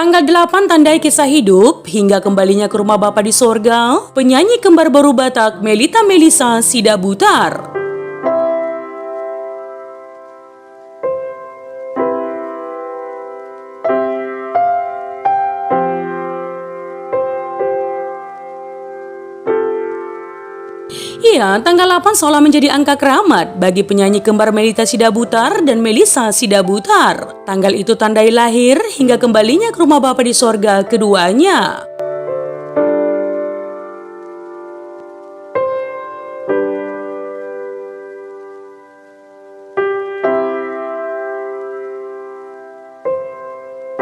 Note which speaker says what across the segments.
Speaker 1: Tanggal 8 tandai kisah hidup hingga kembalinya ke rumah Bapa di sorga, penyanyi kembar baru Batak Melita Melisa Sidabutar. Iya, tanggal 8 seolah menjadi angka keramat bagi penyanyi kembar Melita Sidabutar dan Melisa Sidabutar. Tanggal itu tandai lahir hingga kembalinya ke rumah Bapa di sorga keduanya.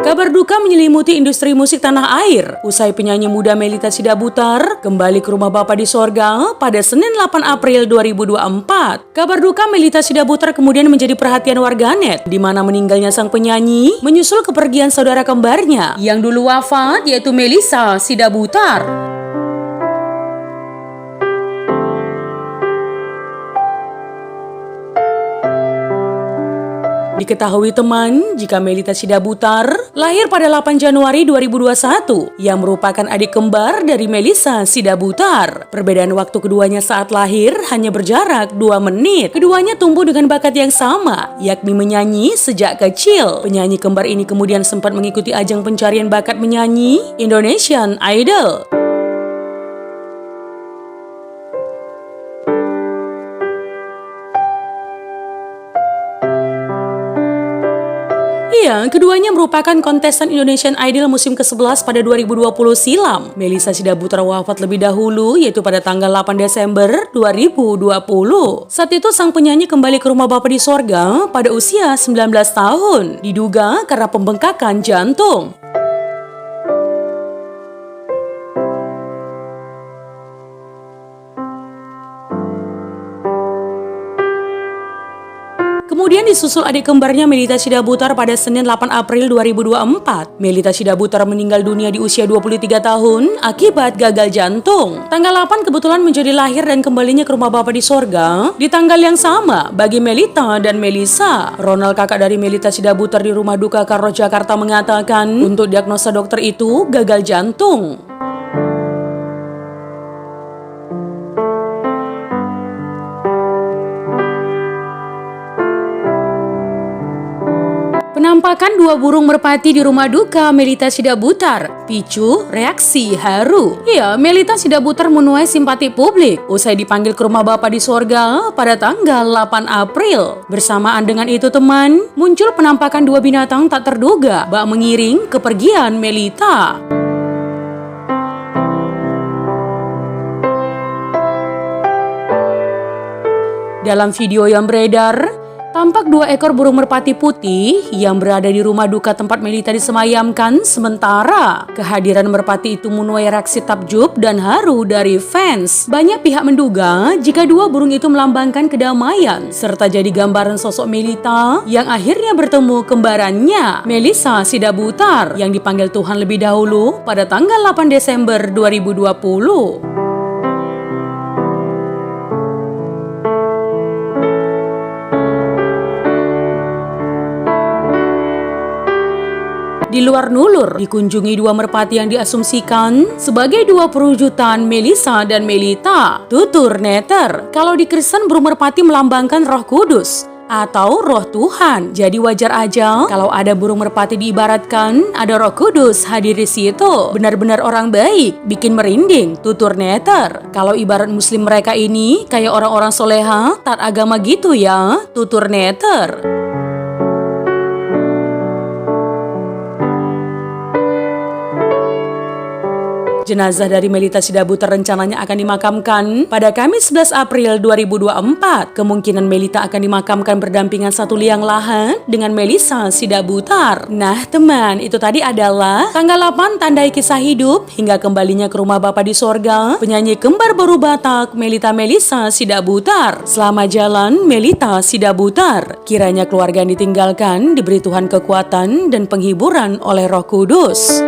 Speaker 1: Kabar duka menyelimuti industri musik tanah air usai penyanyi muda Melita Sidabutar kembali ke rumah Bapa di sorga pada Senin 8 April 2024. Kabar duka Melita Sidabutar kemudian menjadi perhatian warganet, di mana meninggalnya sang penyanyi menyusul kepergian saudara kembarnya yang dulu wafat, yaitu Melisa Sidabutar. Diketahui teman, jika Melita Sidabutar lahir pada 8 Januari 2021 yang merupakan adik kembar dari Melisa Sidabutar. Perbedaan waktu keduanya saat lahir hanya berjarak 2 menit. Keduanya tumbuh dengan bakat yang sama, yakni menyanyi sejak kecil. Penyanyi kembar ini kemudian sempat mengikuti ajang pencarian bakat menyanyi Indonesian Idol. Iya, keduanya merupakan kontestan Indonesian Idol musim ke-11 pada 2020 silam. Melisa Sidabutar wafat lebih dahulu, yaitu pada tanggal 8 Desember 2020. Saat itu sang penyanyi kembali ke rumah Bapa di sorga pada usia 19 tahun, diduga karena pembengkakan jantung. Kemudian disusul adik kembarnya Melita Sidabutar pada Senin 8 April 2024. Melita Sidabutar meninggal dunia di usia 23 tahun akibat gagal jantung. Tanggal 8 kebetulan menjadi lahir dan kembalinya ke rumah Bapa di sorga di tanggal yang sama bagi Melita dan Melisa. Ronald, kakak dari Melita Sidabutar di Rumah Duka Karo Jakarta, mengatakan untuk diagnosa dokter itu gagal jantung. Penampakan 2 burung merpati di rumah duka Melita Sidabutar picu reaksi haru. Iya, Melita Sidabutar menuai simpati publik usai dipanggil ke rumah Bapa di sorga pada tanggal 8 April. Bersamaan dengan itu teman, muncul penampakan 2 binatang tak terduga bak mengiring kepergian Melita. Dalam video yang beredar, tampak 2 ekor burung merpati putih yang berada di rumah duka tempat Melita disemayamkan sementara. Kehadiran merpati itu menuai reaksi takjub dan haru dari fans. Banyak pihak menduga jika 2 burung itu melambangkan kedamaian serta jadi gambaran sosok Melita yang akhirnya bertemu kembarannya, Melisa Sidabutar, yang dipanggil Tuhan lebih dahulu pada tanggal 8 Desember 2020. Di luar nulur, dikunjungi 2 merpati yang diasumsikan sebagai 2 perwujudan Melisa dan Melita. Tutur neter, kalau di Kristen burung merpati melambangkan Roh Kudus atau Roh Tuhan. Jadi wajar aja kalau ada burung merpati diibaratkan ada Roh Kudus hadir di situ. Benar-benar orang baik, bikin merinding. Tutur neter, kalau ibarat Muslim mereka ini kayak orang-orang soleha, taat agama gitu ya. Tutur neter. Jenazah dari Melita Sidabutar rencananya akan dimakamkan pada Kamis 11 April 2024. Kemungkinan Melita akan dimakamkan berdampingan satu liang lahat dengan Melisa Sidabutar. Nah teman, itu tadi adalah tanggal 8 tandai kisah hidup hingga kembalinya ke rumah Bapa di sorga penyanyi kembar baru Batak Melita Melisa Sidabutar. Selamat jalan Melita Sidabutar. Kiranya keluarga yang ditinggalkan diberi Tuhan kekuatan dan penghiburan oleh Roh Kudus.